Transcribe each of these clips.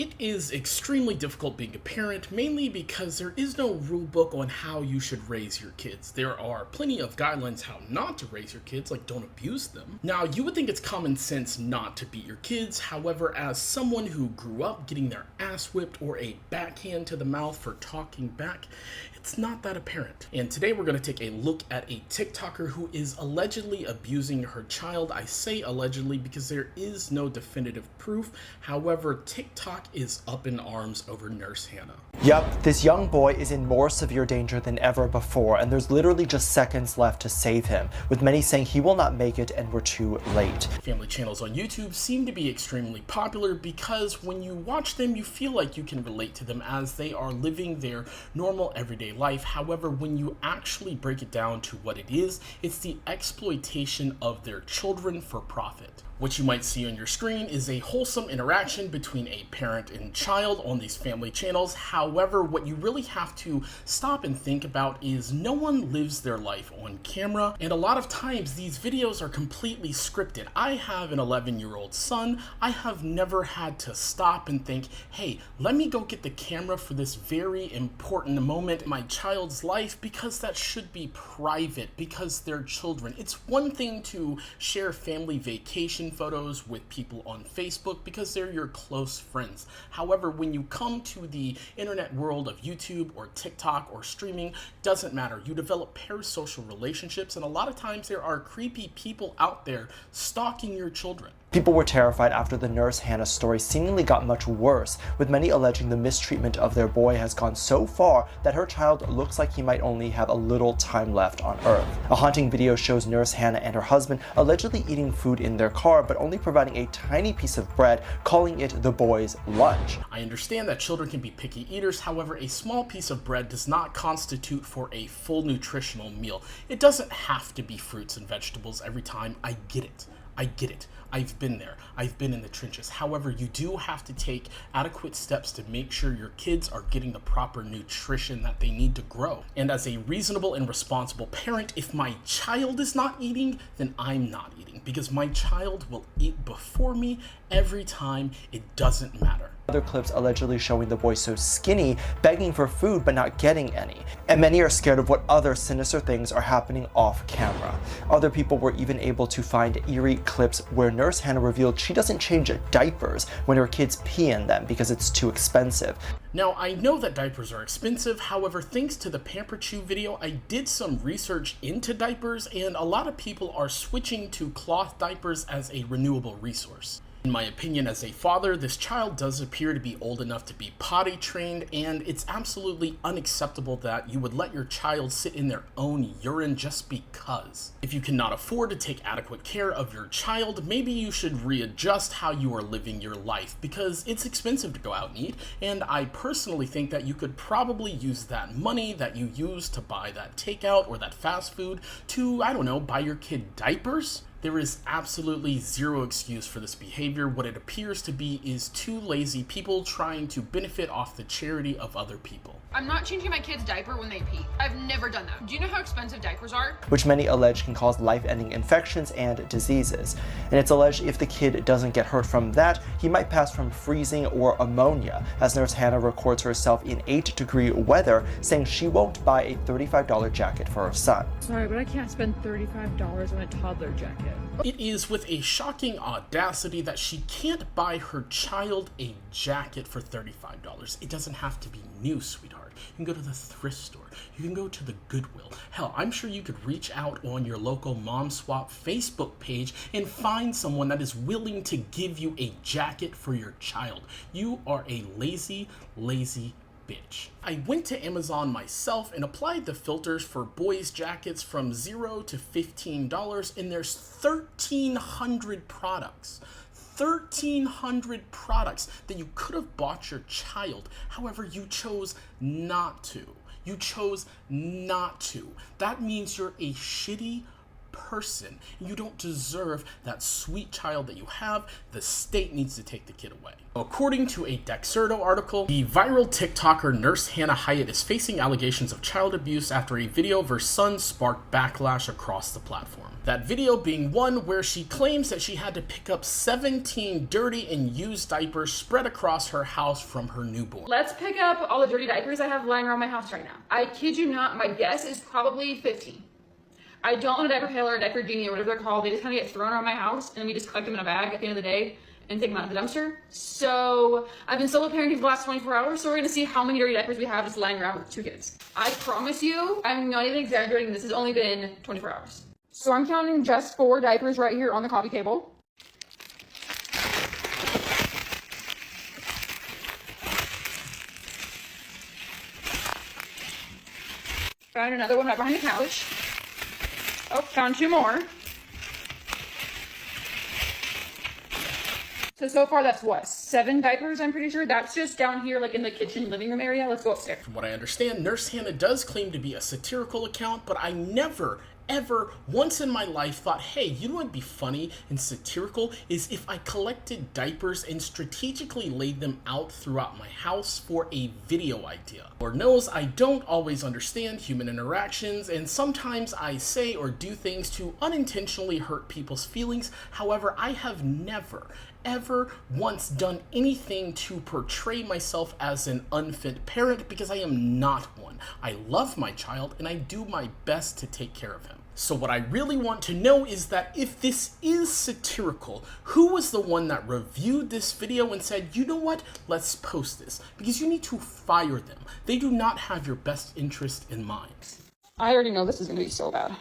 It is extremely difficult being a parent, mainly because there is no rule book on how you should raise your kids. There are plenty of guidelines how not to raise your kids, like don't abuse them. Now, you would think it's common sense not to beat your kids. However, as someone who grew up getting their ass whipped or a backhand to the mouth for talking back, it's not that apparent. And today we're going to take a look at a TikToker who is allegedly abusing her child. I say allegedly because there is no definitive proof. However, TikTok is up in arms over Nurse Hannah. Yup, this young boy is in more severe danger than ever before, and there's literally just seconds left to save him, with many saying he will not make it and we're too late. Family channels on YouTube seem to be extremely popular because when you watch them, you feel like you can relate to them as they are living their normal everyday life. However, when you actually break it down to what it is, it's the exploitation of their children for profit. What you might see on your screen is a wholesome interaction between a parent and child on these family channels. However, what you really have to stop and think about is no one lives their life on camera, and a lot of times these videos are completely scripted. I have an 11-year-old son. I have never had to stop and think, hey, let me go get the camera for this very important moment in my child's life, because that should be private, because they're children. It's one thing to share family vacation photos with people on Facebook because they're your close friends. However, when you come to the internet world of YouTube or TikTok or streaming, doesn't matter. You develop parasocial relationships, and a lot of times there are creepy people out there stalking your children. People were terrified after the Nurse Hannah story seemingly got much worse, with many alleging the mistreatment of their boy has gone so far that her child looks like he might only have a little time left on Earth. A haunting video shows Nurse Hannah and her husband allegedly eating food in their car, but only providing a tiny piece of bread, calling it the boy's lunch. I understand that children can be picky eaters. However, a small piece of bread does not constitute for a full nutritional meal. It doesn't have to be fruits and vegetables every time. I get it. I get it. I've been there. I've been in the trenches. However, you do have to take adequate steps to make sure your kids are getting the proper nutrition that they need to grow. And as a reasonable and responsible parent, if my child is not eating, then I'm not eating, because my child will eat before me every time. It doesn't matter. Other clips allegedly showing the boy so skinny, begging for food but not getting any. And many are scared of what other sinister things are happening off camera. Other people were even able to find eerie clips where Nurse Hannah revealed she doesn't change diapers when her kids pee in them because it's too expensive. Now, I know that diapers are expensive. However, thanks to the Pamper Chew video, I did some research into diapers, and a lot of people are switching to cloth diapers as a renewable resource. In my opinion, as a father, this child does appear to be old enough to be potty trained, and it's absolutely unacceptable that you would let your child sit in their own urine just because. If you cannot afford to take adequate care of your child, maybe you should readjust how you are living your life, because it's expensive to go out and eat, and I personally think that you could probably use that money that you use to buy that takeout or that fast food to, I don't know, buy your kid diapers. There is absolutely zero excuse for this behavior. What it appears to be is two lazy people trying to benefit off the charity of other people. I'm not changing my kid's diaper when they pee. I've never done that. Do you know how expensive diapers are? Which many allege can cause life-ending infections and diseases. And it's alleged if the kid doesn't get hurt from that, he might pass from freezing or ammonia, as Nurse Hannah records herself in 8-degree weather, saying she won't buy a $35 jacket for her son. Sorry, but I can't spend $35 on a toddler jacket. It is with a shocking audacity that she can't buy her child a jacket for $35. It doesn't have to be new, sweetheart. You can go to the thrift store. You can go to the Goodwill. Hell, I'm sure you could reach out on your local Mom Swap Facebook page and find someone that is willing to give you a jacket for your child. You are a lazy, lazy bitch. I went to Amazon myself and applied the filters for boys jackets from $0 to $15, and there's 1,300 products. 1,300 products that you could have bought your child. However, you chose not to. You chose not to. That means you're a shitty person. You don't deserve that sweet child that you have. The state needs to take the kid away. According to a Dexerto article, the viral TikToker Nurse Hannah Hyatt is facing allegations of child abuse after a video of her son sparked backlash across the platform. That video being one where she claims that she had to pick up 17 dirty and used diapers spread across her house from her newborn. Let's pick up all the dirty diapers I have lying around my house right now. I kid you not, my guess is probably 50. I don't own a diaper pail or a diaper genie or whatever they're called. They just kind of get thrown around my house and we just collect them in a bag at the end of the day and take them out of the dumpster. So I've been solo parenting for the last 24 hours, so we're gonna see how many dirty diapers we have just lying around with 2 kids. I promise you, I'm not even exaggerating, this has only been 24 hours. So I'm counting just 4 diapers right here on the coffee table. Found another one right behind the couch. Oh, found 2 more. So far that's what, 7 diapers, I'm pretty sure. That's just down here, like in the kitchen living room area. Let's go upstairs. From what I understand, Nurse Hannah does claim to be a satirical account, but I never ever once in my life thought, hey, you know what'd be funny and satirical is if I collected diapers and strategically laid them out throughout my house for a video idea. Lord knows I don't always understand human interactions, and sometimes I say or do things to unintentionally hurt people's feelings. However, I have never ever once done anything to portray myself as an unfit parent, because I am not one. I love my child and I do my best to take care of him. So what I really want to know is that if this is satirical, who was the one that reviewed this video and said, you know what, let's post this? Because you need to fire them. They do not have your best interest in mind. I already know this is gonna be so bad.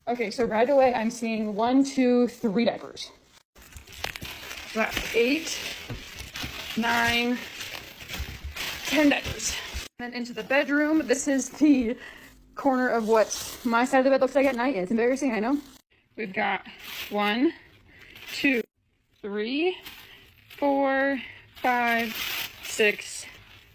Okay, so right away I'm seeing 1, 2, 3 diapers. So that's 8, 9, 10 diapers. And then into the bedroom. This is the corner of what my side of the bed looks like at night. It's embarrassing, I know. We've got 1, 2, 3, 4, 5, 6,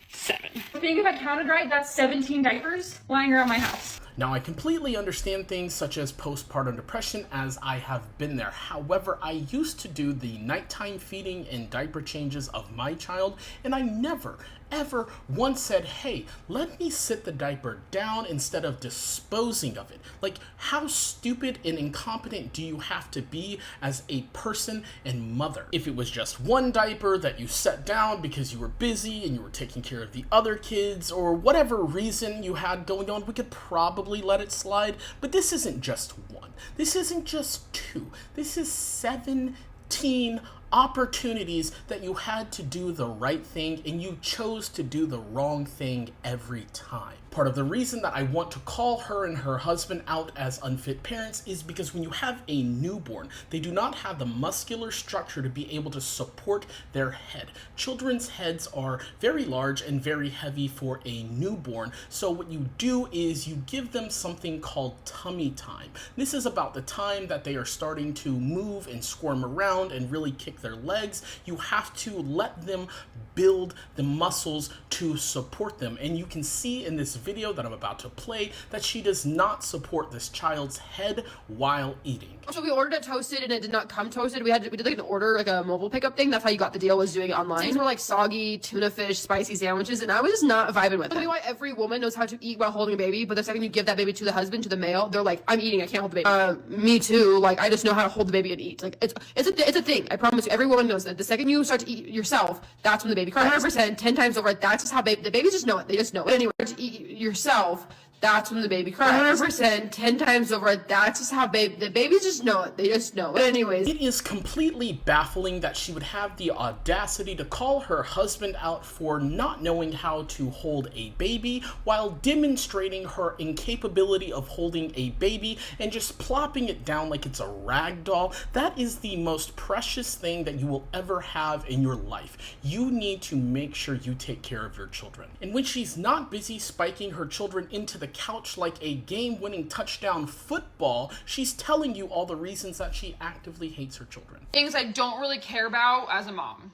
7. I think if I counted right, that's 17 diapers lying around my house. Now, I completely understand things such as postpartum depression, as I have been there. However, I used to do the nighttime feeding and diaper changes of my child, and I never, ever once said, hey, let me sit the diaper down instead of disposing of it. Like, how stupid and incompetent do you have to be as a person and mother? If it was just one diaper that you set down because you were busy and you were taking care of the other kids, or whatever reason you had going on, we could probably let it slide. But this isn't just one. This isn't just 2. This is 17 opportunities that you had to do the right thing and you chose to do the wrong thing every time. Part of the reason that I want to call her and her husband out as unfit parents is because when you have a newborn, they do not have the muscular structure to be able to support their head. Children's heads are very large and very heavy for a newborn, so what you do is you give them something called tummy time. This is about the time that they are starting to move and squirm around and really kick their legs. You have to let them build the muscles to support them, and you can see in this video that I'm about to play that she does not support this child's head while eating. So we ordered it toasted and it did not come toasted. We did like an order, like a mobile pickup thing. That's how you got the deal, was doing it online. These were like soggy tuna fish, spicy sandwiches, and I was just not vibing with it. That's why every woman knows how to eat while holding a baby, but the second you give that baby to the husband, to the male, they're like, I'm eating, I can't hold the baby. Me too. Like, I just know how to hold the baby and eat. Like, it's a thing. I promise you, every woman knows that. The second you start to eat yourself, that's when the baby cries. 100%, 10 times over, that's just how the babies just know it. They just know it. Anyway, to eat yourself, that's when the baby cries. 100%, 10 times over, that's just how the babies just know it. They just know it. But anyways. It is completely baffling that she would have the audacity to call her husband out for not knowing how to hold a baby while demonstrating her incapability of holding a baby and just plopping it down like it's a rag doll. That is the most precious thing that you will ever have in your life. You need to make sure you take care of your children. And when she's not busy spiking her children into the couch like a game-winning touchdown football, she's telling you all the reasons that she actively hates her children. Things I don't really care about as a mom.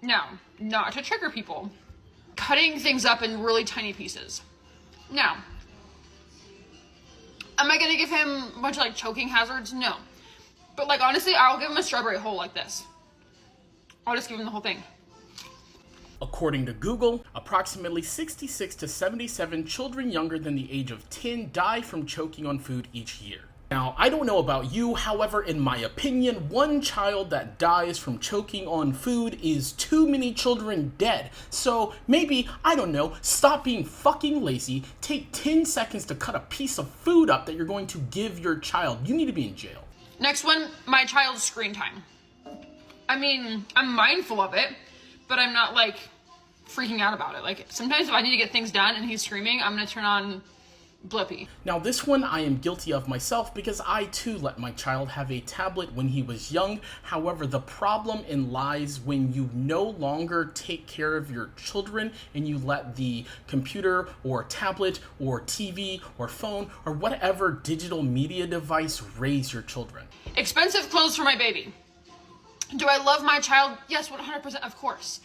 No, not to trigger people. Cutting things up in really tiny pieces. No. Am I gonna give him a bunch of like choking hazards? No. But like honestly, I'll give him a strawberry whole like this. I'll just give him the whole thing. According to Google, approximately 66 to 77 children younger than the age of 10 die from choking on food each year. Now, I don't know about you, however, in my opinion, one child that dies from choking on food is too many children dead. So maybe, I don't know, stop being fucking lazy, take 10 seconds to cut a piece of food up that you're going to give your child. You need to be in jail. Next one, my child's screen time. I mean, I'm mindful of it, but I'm not like freaking out about it. Like sometimes if I need to get things done and he's screaming, I'm gonna turn on Blippi. Now this one I am guilty of myself because I too let my child have a tablet when he was young. However, the problem lies when you no longer take care of your children and you let the computer or tablet or TV or phone or whatever digital media device raise your children. Expensive clothes for my baby. Do I love my child? Yes, 100%, of course.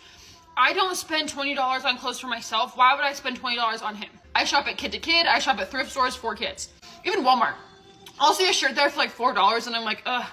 I don't spend $20 on clothes for myself. Why would I spend $20 on him? I shop at Kid to Kid. I shop at thrift stores for kids. Even Walmart. I'll see a shirt there for like $4 and I'm like, ugh,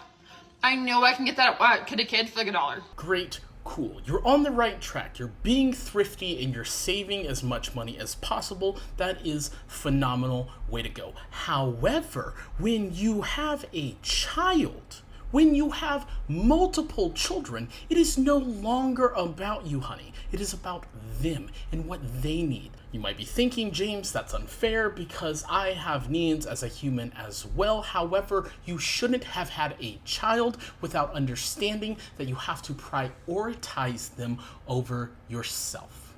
I know I can get that at Kid to Kid for like $1. Great, cool. You're on the right track. You're being thrifty and you're saving as much money as possible. That is phenomenal. Way to go. However, when you have a child, when you have multiple children, it is no longer about you, honey. It is about them and what they need. You might be thinking, James, that's unfair because I have needs as a human as well. However, you shouldn't have had a child without understanding that you have to prioritize them over yourself.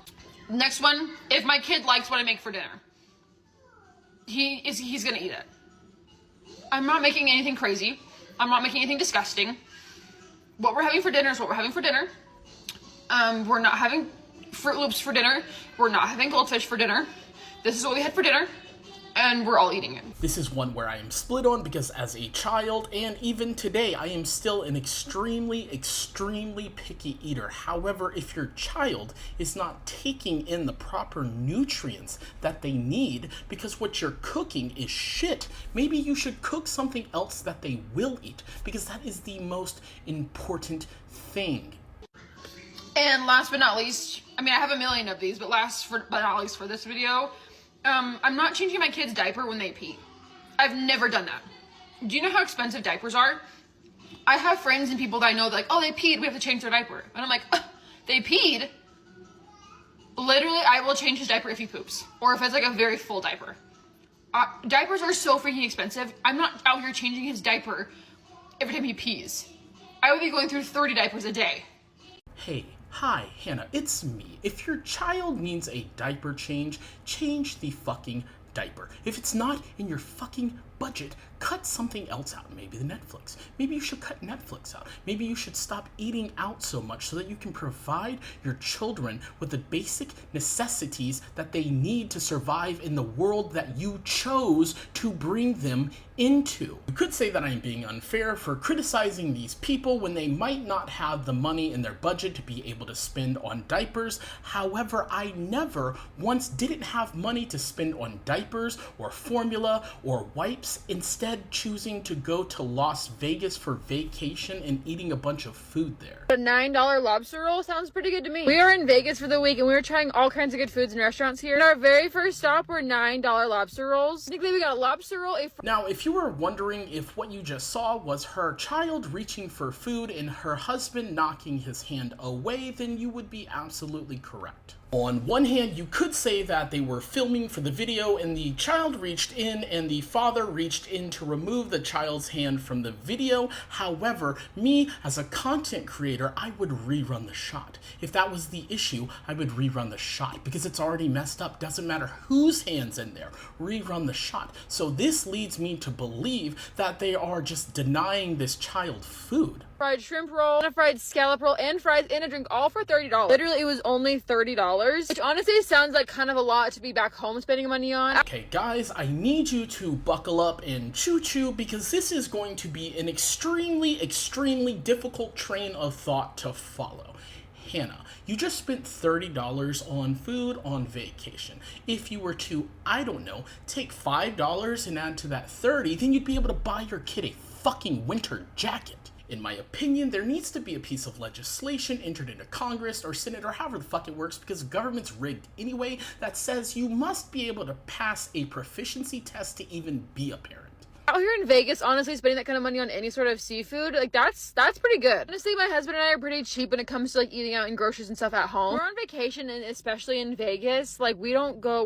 Next one, if my kid likes what I make for dinner, he's gonna eat it. I'm not making anything crazy. I'm not making anything disgusting. What we're having for dinner is what we're having for dinner. We're not having Fruit Loops for dinner. We're not having goldfish for dinner. This is what we had for dinner, and we're all eating it. This is one where I am split on because as a child, and even today, I am still an extremely picky eater. However, if your child is not taking in the proper nutrients that they need because what you're cooking is shit, maybe you should cook something else that they will eat because that is the most important thing. And last but not least, I mean, I have a million of these, but but not least for this video, I'm not changing my kids' diaper when they pee. I've never done that. Do you know how expensive diapers are? I have friends and people that I know that like, oh, they peed, we have to change their diaper. And I'm like, they peed? Literally, I will change his diaper if he poops. Or if it's like a very full diaper. Diapers are so freaking expensive. I'm not out here changing his diaper every time he pees. I would be going through 30 diapers a day. Hey, hi, Hannah, it's me. If your child needs a diaper change, change the fucking diaper. If it's not in your fucking budget, cut something else out. Maybe the Netflix. Maybe you should cut Netflix out. Maybe you should stop eating out so much so that you can provide your children with the basic necessities that they need to survive in the world that you chose to bring them into. You could say that I'm being unfair for criticizing these people when they might not have the money in their budget to be able to spend on diapers. However, I never once didn't have money to spend on diapers or formula or wipes, instead choosing to go to Las Vegas for vacation and eating a bunch of food there. A $9 lobster roll sounds pretty good to me. We are in Vegas for the week and we were trying all kinds of good foods and restaurants here. And our very first stop were $9 lobster rolls. Technically, we got a lobster roll. Now, if you were wondering if what you just saw was her child reaching for food and her husband knocking his hand away, then you would be absolutely correct. On one hand, you could say that they were filming for the video and the child reached in and the father reached in to remove the child's hand from the video. However, me as a content creator, I would rerun the shot. If that was the issue, I would rerun the shot because it's already messed up. Doesn't matter whose hand's in there. Rerun the shot. So this leads me to believe that they are just denying this child food. Fried shrimp roll, and a fried scallop roll, and fries, and a drink, all for $30. Literally, it was only $30, which honestly sounds like kind of a lot to be back home spending money on. Okay, guys, I need you to buckle up and choo-choo because this is going to be an extremely difficult train of thought to follow. Hannah, you just spent $30 on food on vacation. If you were to, I don't know, take $5 and add to that 30, then you'd be able to buy your kid a fucking winter jacket. In my opinion, there needs to be a piece of legislation entered into Congress or Senate or however the fuck it works, because government's rigged anyway, that says you must be able to pass a proficiency test to even be a parent. Out here in Vegas, honestly, spending that kind of money on any sort of seafood, like that's pretty good. Honestly, my husband and I are pretty cheap when it comes to like eating out and groceries and stuff at home. We're on vacation, and especially in Vegas, like we don't go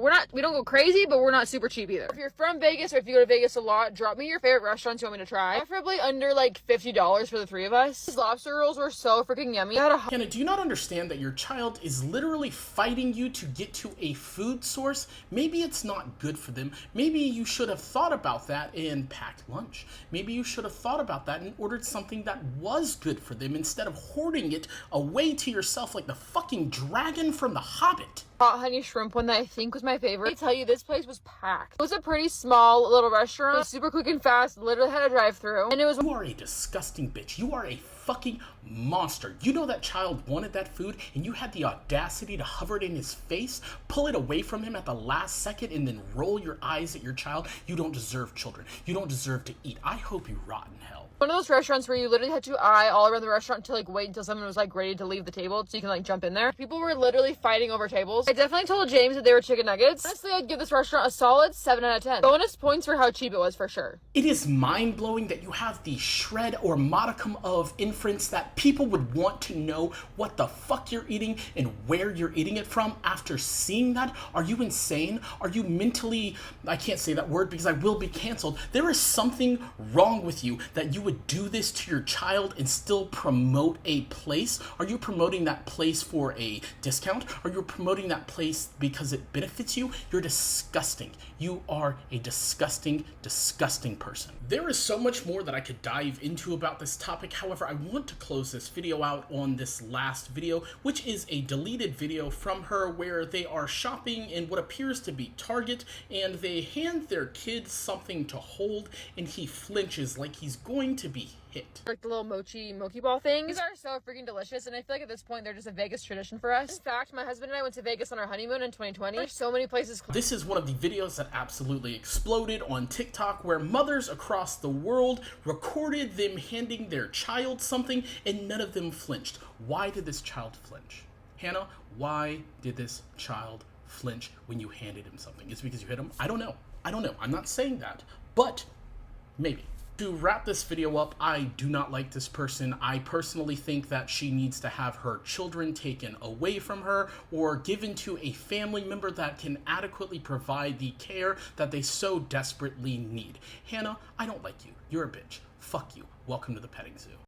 crazy, but we're not super cheap either. If you're from Vegas or if you go to Vegas a lot, drop me your favorite restaurants you want me to try. Preferably under like $50 for the three of us. These lobster rolls were so freaking yummy. Hannah, do you not understand that your child is literally fighting you to get to a food source? Maybe it's not good for them. Maybe you should have thought about that and packed lunch. Maybe you should have thought about that and ordered something that was good for them instead of hoarding it away to yourself like the fucking dragon from The Hobbit. Hot honey shrimp one that I think was my favorite. I tell you, this place was packed. It was a pretty small little restaurant. It was super quick and fast. Literally had a drive-through, and it was. You are a disgusting bitch. You are a fucking monster. You know that child wanted that food, and you had the audacity to hover it in his face, pull it away from him at the last second, and then roll your eyes at your child. You don't deserve children. You don't deserve to eat. I hope you rot in hell. One of those restaurants where you literally had to eye all around the restaurant to like wait until someone was like ready to leave the table so you can like jump in there. People were literally fighting over tables. I definitely told James that they were chicken nuggets. Honestly, I'd give this restaurant a solid 7 out of 10. Bonus points for how cheap it was for sure. It is mind-blowing that you have the shred or modicum of inference that people would want to know what the fuck you're eating and where you're eating it from after seeing that. Are you insane? Are you mentally, I can't say that word because I will be canceled. There is something wrong with you that you would do this to your child and still promote a place. Are you promoting that place for a discount? Are you promoting that place because it benefits you? You're disgusting. You are a disgusting, disgusting person. There is so much more that I could dive into about this topic. However, I want to close this video out on this last video, which is a deleted video from her where they are shopping in what appears to be Target, and they hand their kid something to hold, and he flinches like he's going to be hit. Like the little mochi ball things. These are so freaking delicious, and I feel like at this point they're just a Vegas tradition for us. In fact, my husband and I went to Vegas on our honeymoon in 2020. There's so many places. This is one of the videos that absolutely exploded on TikTok, where mothers across the world recorded them handing their child something and none of them flinched. Why did this child flinch? Hannah, why did this child flinch when you handed him something? Is it because you hit him? I don't know. I'm not saying that, but maybe. To wrap this video up, I do not like this person. I personally think that she needs to have her children taken away from her or given to a family member that can adequately provide the care that they so desperately need. Hannah, I don't like you. You're a bitch. Fuck you. Welcome to the petting zoo.